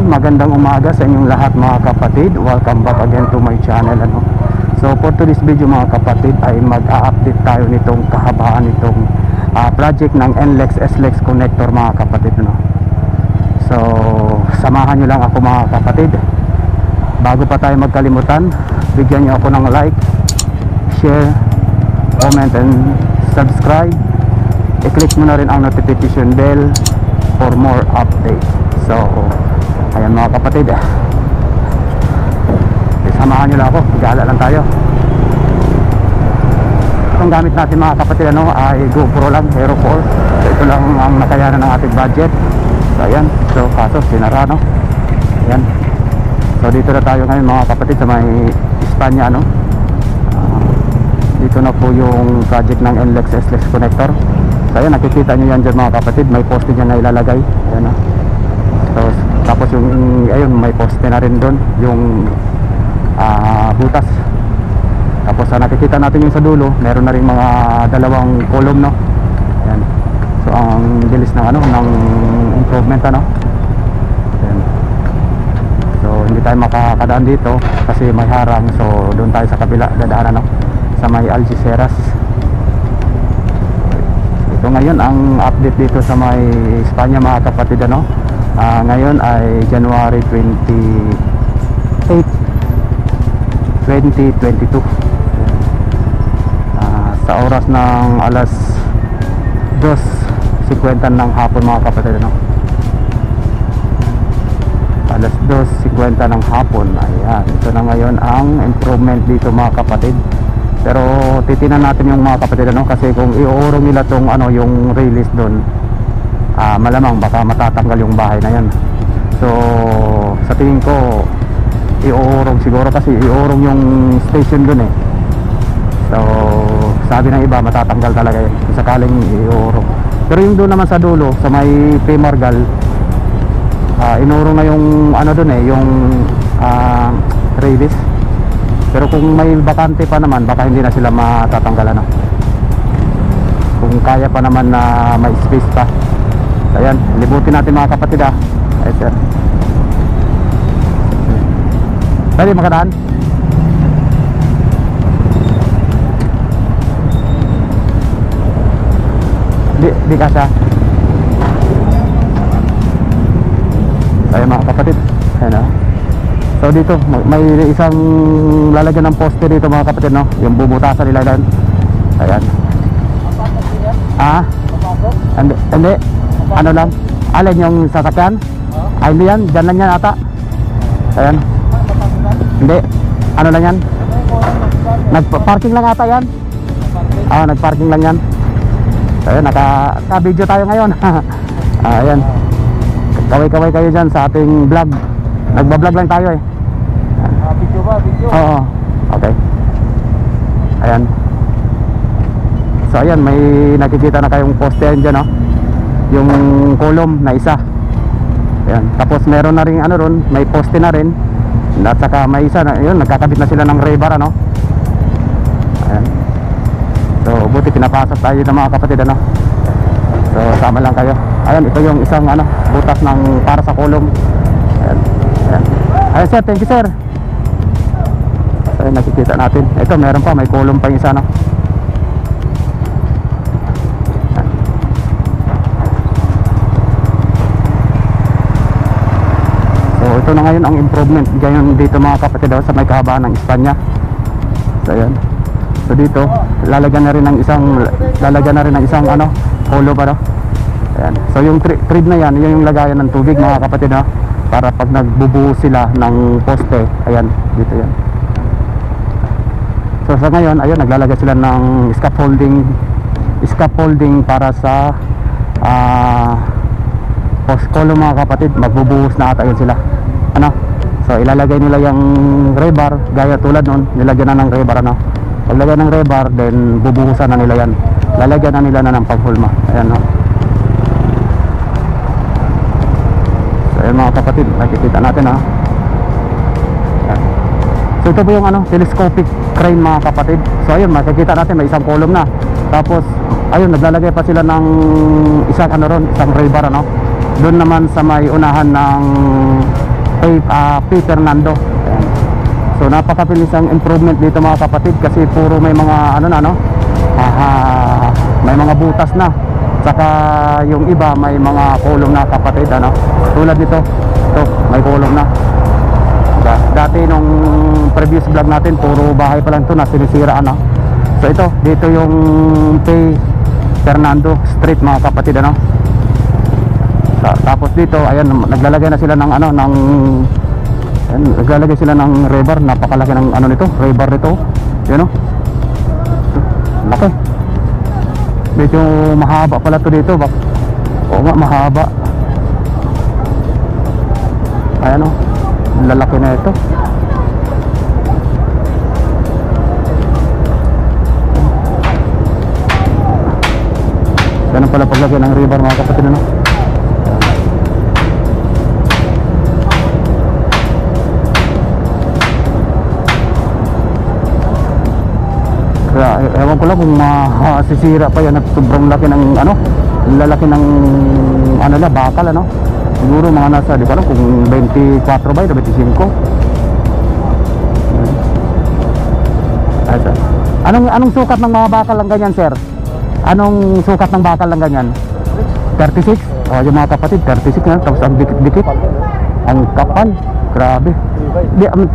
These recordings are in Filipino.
magandang umaga sa inyong lahat mga kapatid. Welcome back again to my channel So for today's video mga kapatid ay mag-a-update tayo nitong kahabaan nitong project ng NLEX SLEX connector mga kapatid So samahan nyo lang ako mga kapatid. Bago pa tayo magkalimutan, bigyan nyo ako ng like, share, comment and subscribe. I-click mo na rin ang notification bell for more updates. So ayan mga kapatid, samahan nyo lang ako, gala lang tayo. Itong gamit natin mga kapatid ay GoPro lang, Hero 4. So ito lang ang nakayanan ng ating budget. So ayan, so kaso sinara ayan. So dito na tayo ngayon mga kapatid sa may Espanya dito na po yung project ng NLEX SLEX connector. So ayan, nakikita nyo yan dyan mga kapatid, may poste dyan na ilalagay. Ayan So tapos yung ayun, may poste na rin doon yung butas. Tapos nakikita natin yung sa dulo, meron na rin mga dalawang column Ayan. So ang bilis ng ng improvement Ayan. So hindi tayo makakadaan dito kasi may harang. So doon tayo sa kabila dadaanan sa may Algeciras. Ito ngayon ang update dito sa may Espanya mga kapatid ngayon ay January 28, 2022. Sa oras ng alas 2:50 ng hapon mga kapatid alas 2:50 ng hapon. Ayan, ito na ngayon ang improvement dito mga kapatid. Pero titinan natin yung mga kapatid kasi kung iuurong nila tong yung release doon, malamang baka matatanggal yung bahay na yan. So sa tingin ko iuurong siguro kasi iuurong yung station doon So sabi ng iba matatanggal talaga yan sakaling iuurong. Pero yung doon naman sa dulo sa may Pemargal, inurong na yung doon yung release. Pero kung may bakante pa naman, baka hindi na sila matatanggalan kung kaya pa naman na may space pa. So, ayan, libutin natin mga kapatid Ay sir, pwede makadaan? Di kasya. So ayan mga kapatid, ayan So dito may isang lalagyan ng poste dito mga kapatid yung bubutasan nila doon. Ayan. Hindi. Lang? Alin yung sasakyan? Hindi yan, dyan lang yan ata. Ayan. Hindi. Lang yan? Nagparking lang ata yan. Nagparking lang yan. Ayan, naka-video tayo ngayon. Ayan. Kaway-kaway kayo dyan sa ating vlog. Nagbablog lang tayo video ba? Video? Oo. Okay. Ayan. So ayan, may nakikita na kayong poste dyan yung column na isa. Ayan. Tapos meron na rin ron, may poste na rin. At saka may isa na, yun, nagkakabit na sila ng rebar Ayan. So buti pinapasok tayo ng mga kapatid So sama lang kayo. Ayan, ito yung isang butas ng para sa column. Ayan. Ayan sir, thank you sir. So nakikita natin, ito meron pa, may column pa yung isa So ito na ngayon ang improvement ngayon dito mga kapatid sa may kahabaan ng Espanya. So ayan. So dito lalagyan na rin ng isang hollow pa Ayan. So yung thread na yan, yung lagayan ng tubig mga kapatid para pag nagbubuhos sila ng poste, ayan, dito yan. So sa ngayon, ayun, naglalagay sila ng scaffolding para sa post column mga kapatid. Magbubuhos na ata yun sila. So ilalagay nila yung rebar, gaya tulad nun, nilagyan na ng rebar paglagay ng rebar, then bubuhusan na nila yan. Lalagyan na nila ng paghulma. Ayan Ayan mga kapatid, nakikita natin Ayan. So ito po yung telescopic crane mga kapatid. So ayun, makikita natin may isang column na. Tapos ayun, naglalagay pa sila ng isang isang rebar doon naman sa may unahan ng P. Fernando. Ayan. So napakabilis ang improvement dito mga kapatid, kasi puro may mga ano na, no? May mga butas na, saka yung iba may mga kulong na kapatid, ano? Tulad nito, ito may kulong na. Dati nung previous vlog natin puro bahay pa lang ito na sinisira, ano? So ito, dito yung P. Fernando Street mga kapatid, ano? Tapos dito, ayan, naglalagay na sila ng ano, ng ayan, naglalagay sila ng rebar. Napakalaki ng ano nito, rebar nito. Yun, no? Laki. Medyo mahaba pala to dito. Oo nga, mahaba. Ayan, no? Lalaki na ito. Ganun pala paglagay ng rebar mga kapatid, ano? Kaya ewan ko lang kung masisira pa yan at sobrang laki ng ano, lalaki ng ano na, bakal, ano? Siguro mga nasa, di ko alam kung 24 ba, 25. Anong sukat ng mga bakal lang ganyan, sir? Anong sukat ng bakal lang ganyan? 36? O, yung mga kapatid, 36 na, tapos ang dikit-dikit. Ang kapal, grabe.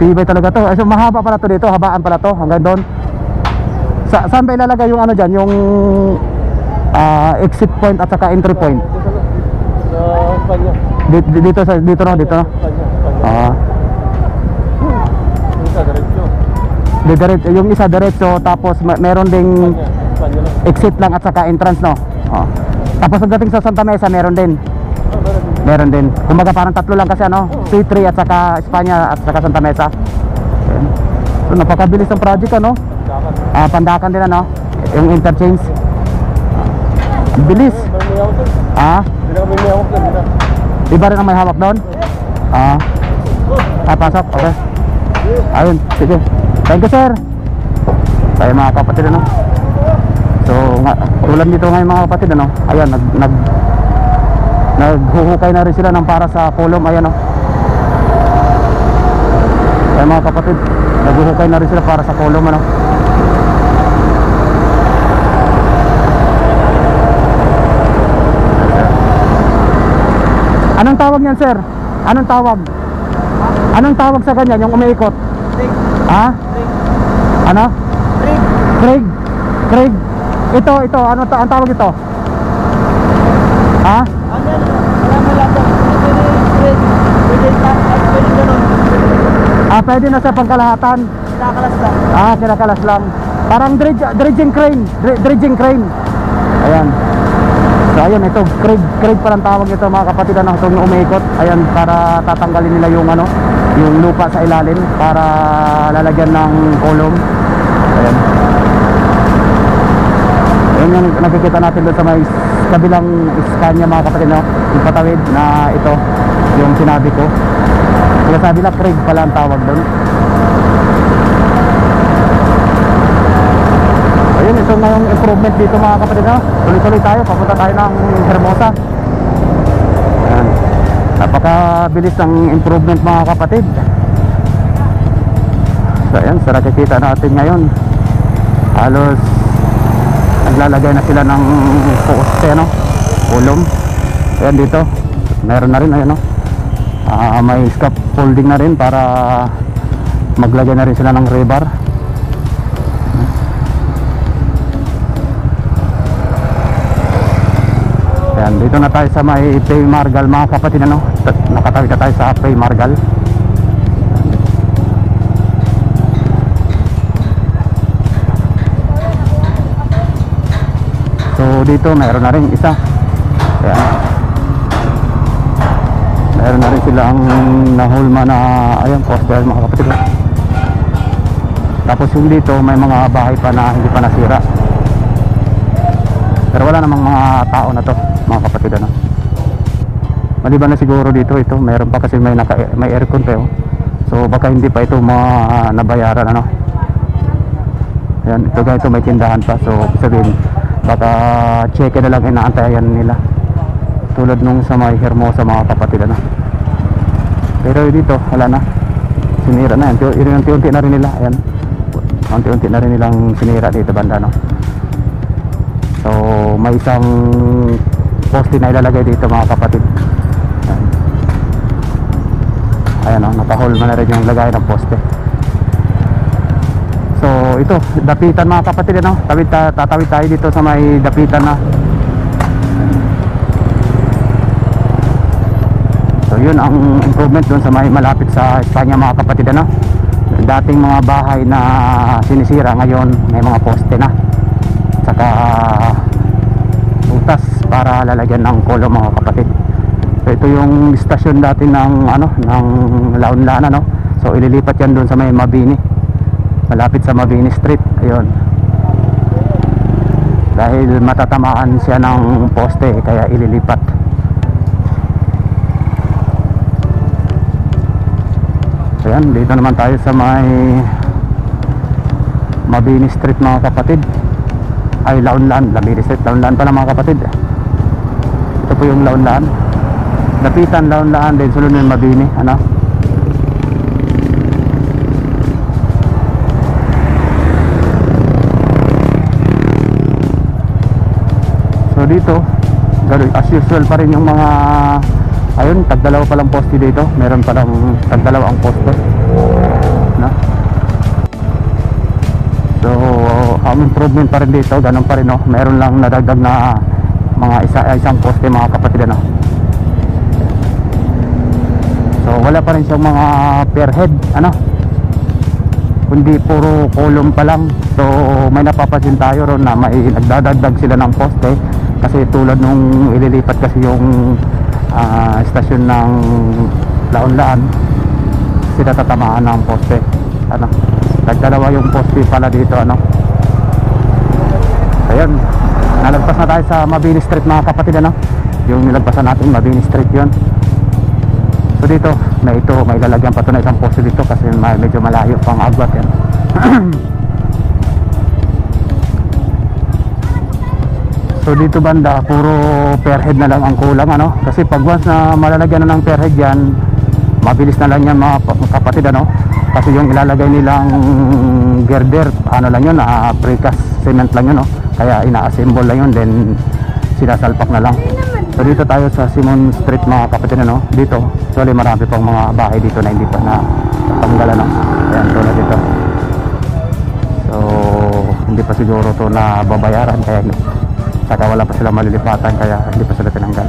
Tibay talaga to. So mahaba pala to dito, habaan pala to, hanggang doon. Saan ba ilalagay yung ano dyan? Yung exit point at saka entry point? Sa Espanya. Dito no? Dito no? Yung isa diretso. Yung isa diretso, tapos meron ding Espanya lang. exit lang at saka entrance, no? Tapos pagdating sa Santa Mesa, meron din. Meron din. Kumbaga parang tatlo lang kasi, ano? C3 at saka Espanya at saka Santa Mesa. Ayan. So napakabilis ng project, ano? Pandakan din, ano? Yung interchange. Bilis. Hindi na kami may hawak doon. Iba rin ang may hawak doon? Pasok, okay. Ayun, sige. Thank you, sir. Tayo mga kapatid, ano? So, tulad dito ngayon mga kapatid, ano? Ayan, naghuhukay na rin sila ng para sa kolom, ayan, no? Tayo mga kapatid, naghuhukay na rin sila para sa kolom, ano? Anong tawag niyan, sir? Anong tawag? Anong tawag sa ganyan, yung umiikot? Ha? Ano? Craig. Craig. Ito, ano ang tawag ito? Ha? Pwede na sa pangkalahatan. Kinakalas lang. Kinakalas lang. Parang dredging crane. Dredging crane. Ayan. So ayan, ito Craig palang tawag ito mga kapatid, ano, itong umiikot. Ayan, para tatanggalin nila yung ano, yung lupa sa ilalim para lalagyan ng kolom. Ayan. Ayan yung nakikita natin doon sa may kabilang Scania mga kapatid, no? Yung patawid na ito, yung sinabi ko. Kaya sabi na Craig pala ang tawag doon. Ayun, ito na yung improvement dito mga kapatid, no? Tuloy-tuloy tayo, papunta tayo ng Hermosa. Ayan. Napakabilis ng improvement mga kapatid. So ayan, sa nakikita natin ngayon, halos naglalagay na sila ng poste, no? Kulong. Ayan dito, meron na rin, ayan, no? May scaffolding na rin para maglagay na rin sila ng rebar. Ayan, dito na tayo sa may Pay Margal mga kapatid, ano? Nakatawid na tayo sa Pay Margal. So dito meron na rin isa. Ayan. Meron na rin silang nahulma na, ayan, poster mga kapatid. Tapos yung dito may mga bahay pa na hindi pa nasira. Pero wala namang mga tao na to mga kapatid, ano. Maliban na siguro dito, ito meron pa kasi may aircon pa, oh. So baka hindi pa ito nabayaran, ano. Ayan, ito ganito may tindahan pa. So sabihin, baka check na lang, inaantayan nila. Tulad nung sa may Hermosa mga kapatid, ano. Pero dito wala na, sinira na yan. Unti-unti na rin nila, ayan, unti-unti na rin nilang sinira dito banda, no. So may isang poste na ilalagay dito mga kapatid. Ayan, oh, nakahol man na rin yung lagay ng poste. So ito, dapitan mga kapatid, ano? Tatawid tayo dito sa may dapitan na. So yun ang improvement doon sa may malapit sa Espanya mga kapatid, ano? Dating mga bahay na sinisira, ngayon may mga poste na, saka butas para lalagyan ng kolong mga kapatid. So ito yung stasyon dati ng ng Laon-Lan, ano? So ililipat yan doon sa may Mabini, malapit sa Mabini Street. Ayun, dahil matatamaan siya ng poste kaya ililipat. Ayan, dito naman tayo sa may Mabini Street mga kapatid. Ay, Laon-Lan, Mabini Street, Laon-Lan pala mga kapatid. Ito po yung Laon-Lan, dapitan Laon-Lan, din sunod yung Mabini, ano. So dito, as usual pa rin yung mga, ayun, tagdalawa palang poste dito. Meron palang tagdalawa ang poste, no? So ang improvement pa rin dito, ganun pa rin, no? Meron lang nadagdag na mga isang poste mga kapatid, ano? So wala pa rin siyang mga per head, ano, kundi puro column pa lang. So may napapansin tayo ron na may nagdadagdag sila ng poste, kasi tulad nung ililipat kasi yung stasyon ng Laon-Lan, sila tatamaan ng poste, ano. Nagdalawa yung poste pala dito, ano. Ayan, nalagpas na tayo sa Mabini Street mga kapatid, ano. Yung nilagpasan natin Mabini Street yun. So dito may lalagyan pa ito na isang poste dito kasi medyo malayo pang agwat yan. So dito banda puro per head na lang ang kulang, ano, kasi pag once na malalagyan na ng per head yan, mabilis na lang yan mga kapatid, ano, kasi yung ilalagay nilang girder, ano lang yun, precast cement lang yun, no? Kaya ina-assemble lang yun, then sinasalpak na lang. So dito tayo sa Simon Street mga kapatid, ano. Dito actually marami pang mga bahay dito na hindi pa na natanggalan, no? Ayan, tulad dito. So hindi pa siguro to na babayaran, kaya saka wala pa sila malilipatan, kaya hindi pa sila tinanggal.